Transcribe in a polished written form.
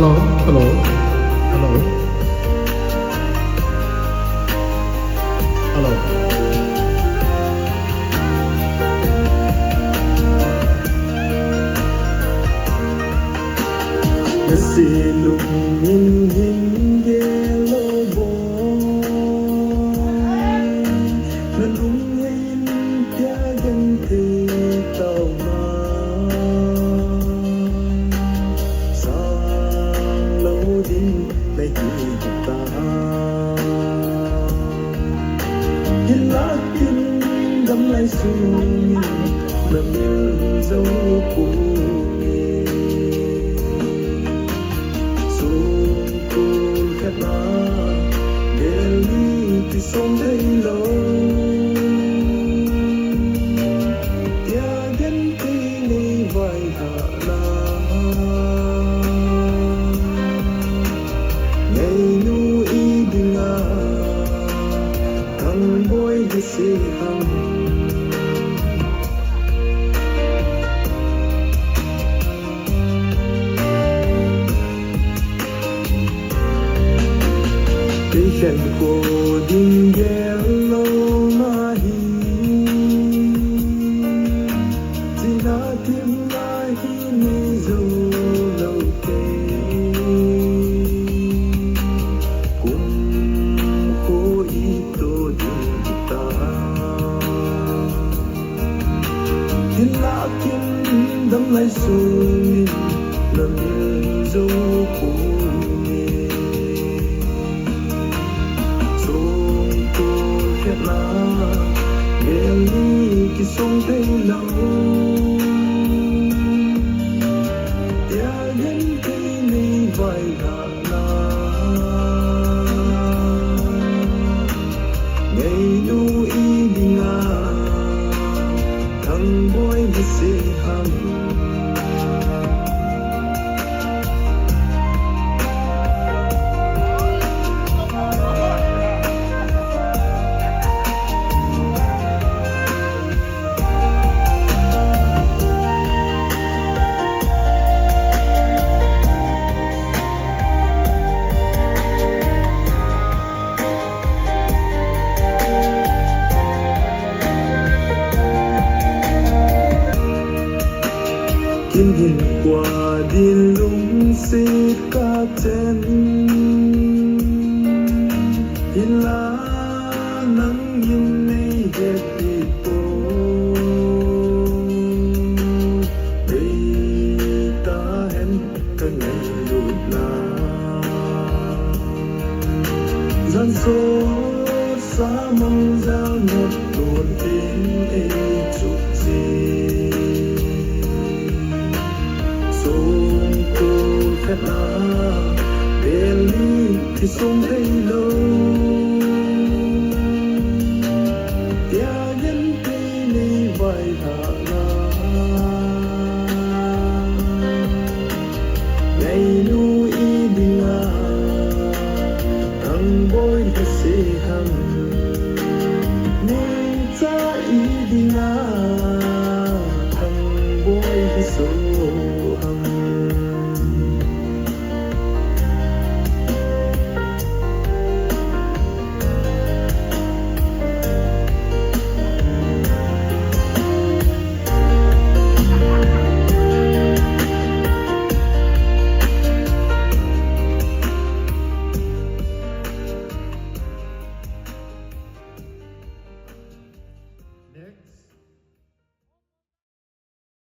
hello, hello, hello, hello. Nasilong nhìn yellow boy Nalung ngayon tiyagang titaw na Sang lâu din may hihita Hilakin damlay sungin Namil dấu puno sông đây lâu tia gắn cây này vai hạ la ngày nu y đi nga thằng boy đi xe hầm để khen cô din yellow nahi Zina tim nahi ni zo lâu ke Kum ko ito din kita Hilakin dam lai sunin Lamil zo ko Cái sông tây lâu tia gắn cây này vai hạ la ngày nu y đi nga thằng boy đi xe hầm Kim hiền qua đi lung xít ca trên Hiền lá nắng yên này đẹp đi bộ Đây ta hẹn cả ngày lụt là Gian số xa mong ra một đồn tin ê chụp gì Beli thì sông tây lâu tia gắn cây này vai hạ la ngày nu y đi nga thằng boy đi xe hầm nên cha y đi nga thằng boy đi sông